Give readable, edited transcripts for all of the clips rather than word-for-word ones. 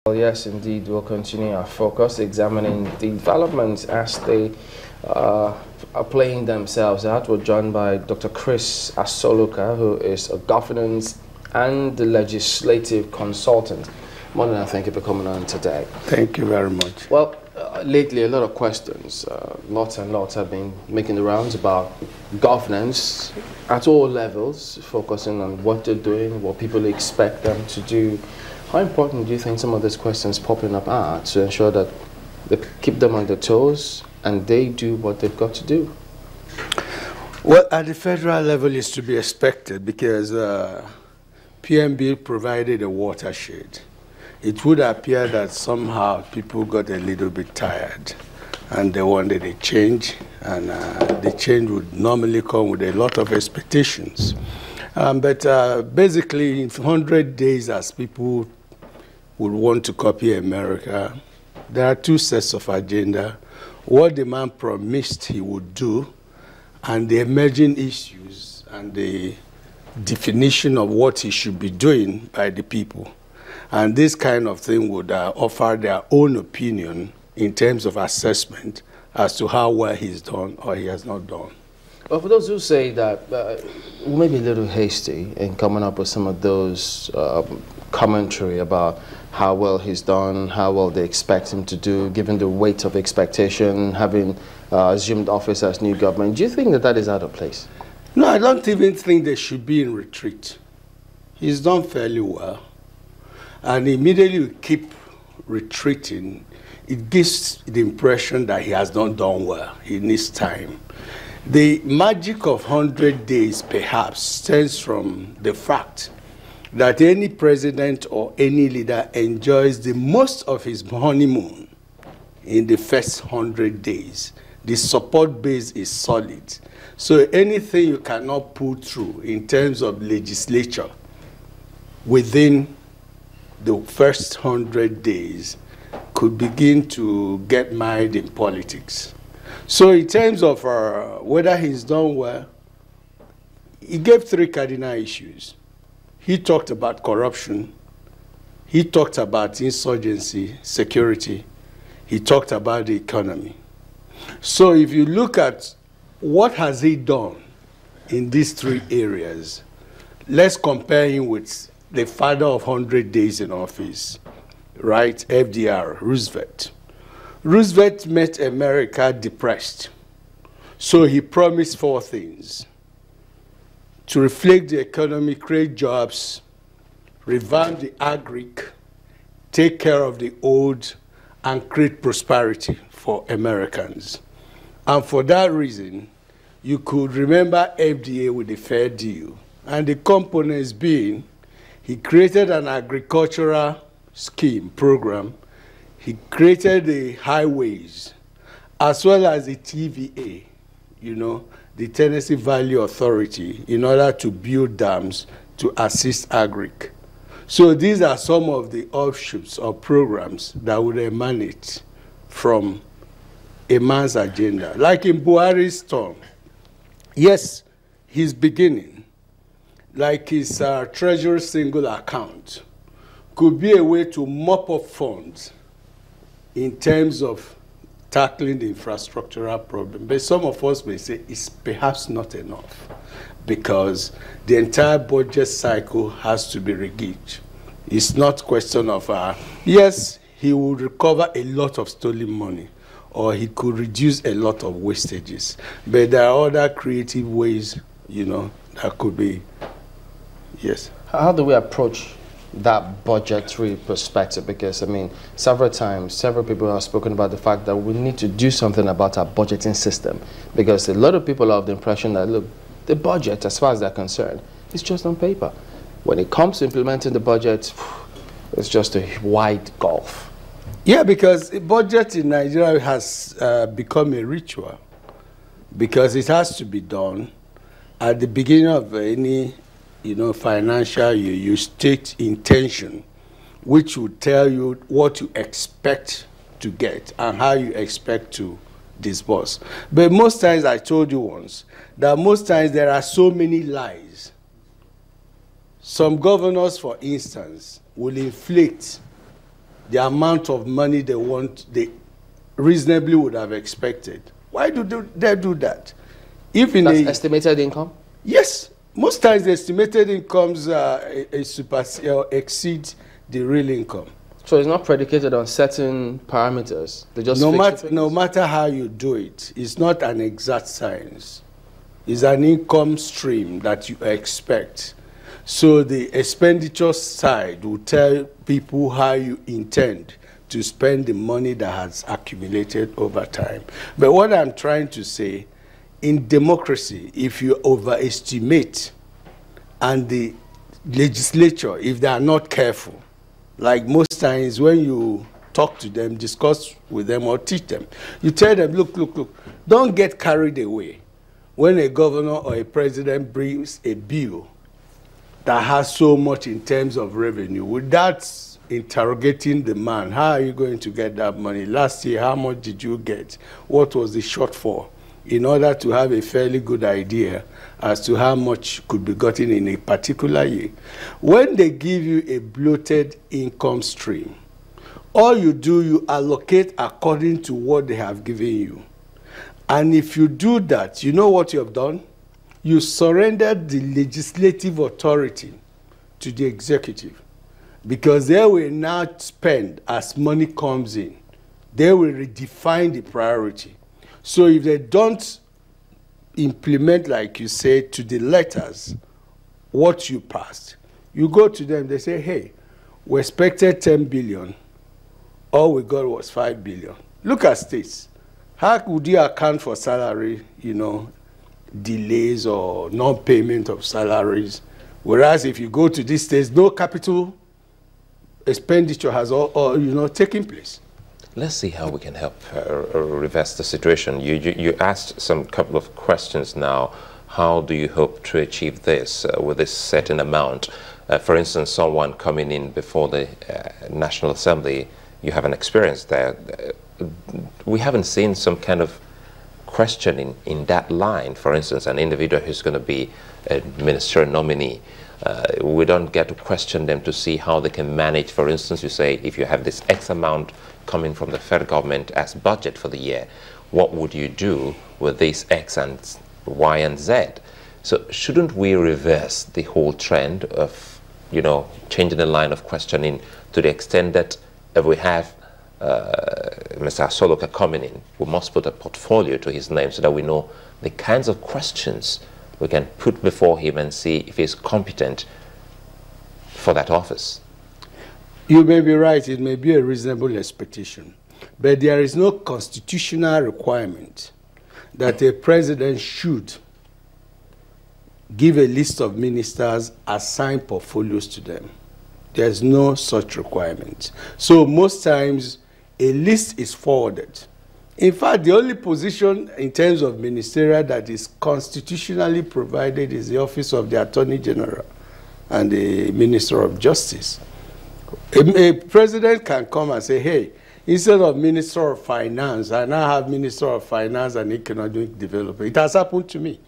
Well, yes, indeed, we'll continue our focus examining the developments as they are playing themselves out. We're joined by Dr. Chris Asoluka, who is a governance and legislative consultant. Morning, thank you for coming on today. Thank you very much. Well, lately a lot of questions, lots and lots have been making the rounds about governance at all levels, focusing on what they're doing, what people expect them to do. How important do you think some of these questions popping up are to ensure that they keep them on their toes and they do what they've got to do? Well, at the federal level is to be expected because PMB provided a watershed. It would appear that somehow people got a little bit tired and they wanted a change, and the change would normally come with a lot of expectations. But basically, in 100 days, as people would want to copy America, there are two sets of agenda: what the man promised he would do, and the emerging issues and the definition of what he should be doing by the people. And this kind of thing would offer their own opinion in terms of assessment as to how well he's done or he has not done. Well, for those who say that we may be a little hasty in coming up with some of those commentary about how well he's done, how well they expect him to do, given the weight of expectation, having assumed office as new government, do you think that that is out of place? No, I don't even think they should be in retreat. He's done fairly well. And immediately you keep retreating, it gives the impression that he has not done well. He needs time. The magic of 100 days perhaps stems from the fact that any president or any leader enjoys the most of his honeymoon in the first 100 days. The support base is solid. So anything you cannot pull through in terms of legislature within the first 100 days could begin to get mired in politics. So in terms of whether he's done well, he gave three cardinal issues. He talked about corruption, he talked about insurgency, security, he talked about the economy. So if you look at what has he done in these three areas, let's compare him with the father of 100 days in office, right? FDR, Roosevelt. Roosevelt met America depressed. So he promised four things: to reflect the economy, create jobs, revamp the agric, take care of the old, and create prosperity for Americans. And for that reason, you could remember FDA with the Fair Deal, and the components being, he created an agricultural scheme program. He created the highways, as well as the TVA, you know, the Tennessee Valley Authority, in order to build dams to assist agric. So these are some of the offshoots or programs that would emanate from a man's agenda. Like in Buhari's term, yes, he's beginning. Like his treasury single account could be a way to mop up funds in terms of tackling the infrastructural problem. But some of us may say it's perhaps not enough because the entire budget cycle has to be regigged. It's not a question of, yes, he will recover a lot of stolen money, or he could reduce a lot of wastages. But there are other creative ways, you know, that could be. Yes. How do we approach that budgetary perspective? Because, I mean, several times, several people have spoken about the fact that we need to do something about our budgeting system. Because a lot of people have the impression that, look, the budget, as far as they're concerned, is just on paper. When it comes to implementing the budget, it's just a wide gulf. Yeah, because the budget in Nigeria has become a ritual. Because it has to be done at the beginning of any financial year. You state intention, which will tell you what you expect to get and how you expect to disburse. But most times, I told you once, that most times there are so many lies. Some governors, for instance, will inflate the amount of money they want, they reasonably would have expected. Why do they do that? If in That's estimated income? Yes. Most times the estimated incomes exceed the real income. So it's not predicated on certain parameters. They just no matter how you do it, it's not an exact science. It's an income stream that you expect. So the expenditure side will tell people how you intend to spend the money that has accumulated over time. But what I'm trying to say, in democracy, if you overestimate, and the legislature, if they are not careful, like most times when you talk to them, discuss with them or teach them, you tell them, look, don't get carried away when a governor or a president brings a bill that has so much in terms of revenue without interrogating the man. How are you going to get that money? Last year, how much did you get? What was the shortfall? In order to have a fairly good idea as to how much could be gotten in a particular year. When they give you a bloated income stream, all you do, you allocate according to what they have given you. And if you do that, you know what you have done? You surrendered the legislative authority to the executive, because they will now spend as money comes in. They will redefine the priority. So if they don't implement, like you said, to the letters, what you passed, you go to them, they say, hey, we expected 10 billion, all we got was 5 billion. Look at states. How would you account for salary, delays or non-payment of salaries? Whereas if you go to these states, no capital expenditure has taken place. Let's see how we can help reverse the situation. You asked some couple of questions now. How do you hope to achieve this with this certain amount? For instance, someone coming in before the National Assembly, you have an experience there. We haven't seen some kind of questioning in that line. For instance, an individual who's going to be a ministerial nominee. We don't get to question them to see how they can manage. For instance, you say, if you have this X amount coming from the federal government as budget for the year, what would you do with this X and Y and Z? So shouldn't we reverse the whole trend of, changing the line of questioning to the extent that if we have Mr. Asoloka coming in, we must put a portfolio to his name so that we know the kinds of questions we can put before him and see if he's competent for that office? You may be right. It may be a reasonable expectation. But there is no constitutional requirement that a president should give a list of ministers, assign portfolios to them. There's no such requirement. So most times, a list is forwarded. In fact, the only position in terms of ministerial that is constitutionally provided is the office of the Attorney General and the Minister of Justice. A president can come and say, hey, instead of Minister of Finance, I now have Minister of Finance and Economic Development. It has happened to me.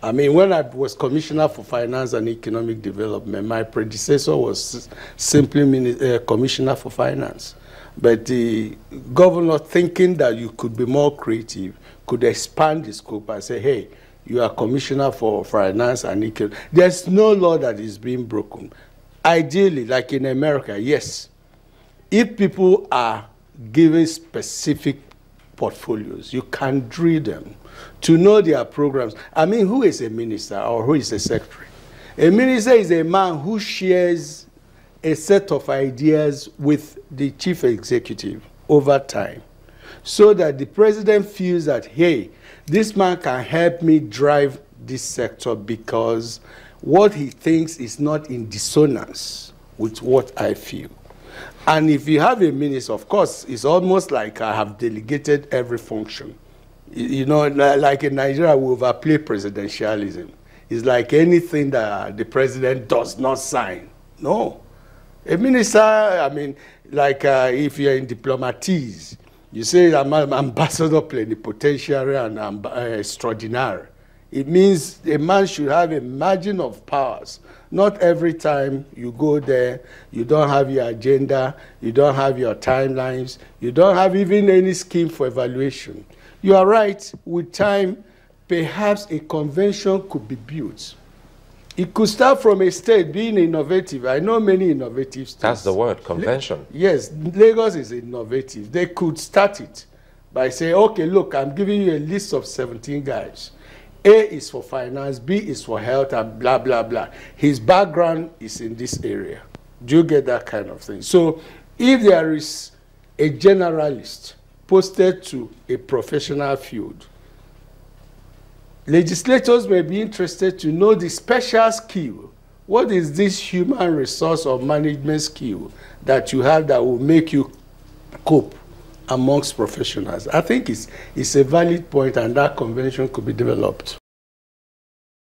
I mean, when I was Commissioner for Finance and Economic Development, my predecessor was simply Commissioner for Finance. But the governor, thinking that you could be more creative, could expand the scope and say, hey, you are Commissioner for Finance and Economic. There's no law that is being broken. Ideally, like in America, yes, if people are given specific portfolios, you can drill them to know their programs. I mean, who is a minister or who is a secretary? A minister is a man who shares a set of ideas with the chief executive over time, so that the president feels that, hey, this man can help me drive this sector because what he thinks is not in dissonance with what I feel. And if you have a minister, of course, it's almost like I have delegated every function. Like in Nigeria, we overplay presidentialism. It's like anything that the president does not sign. No. A minister, I mean, like if you're in diplomatics, you say I'm ambassador plenipotentiary and extraordinary. It means a man should have a margin of powers. Not every time you go there, you don't have your agenda, you don't have your timelines, you don't have even any scheme for evaluation. You are right, with time, perhaps a convention could be built. It could start from a state being innovative. I know many innovative states. That's the word, convention. Yes, Lagos is innovative. They could start it by saying, okay, look, I'm giving you a list of 17 guys. A is for finance, B is for health, and blah, blah, blah. His background is in this area. Do you get that kind of thing? So if there is a generalist posted to a professional field, legislators may be interested to know the special skill. What is this human resource or management skill that you have that will make you cope amongst professionals? I think it's a valid point, and that convention could be developed.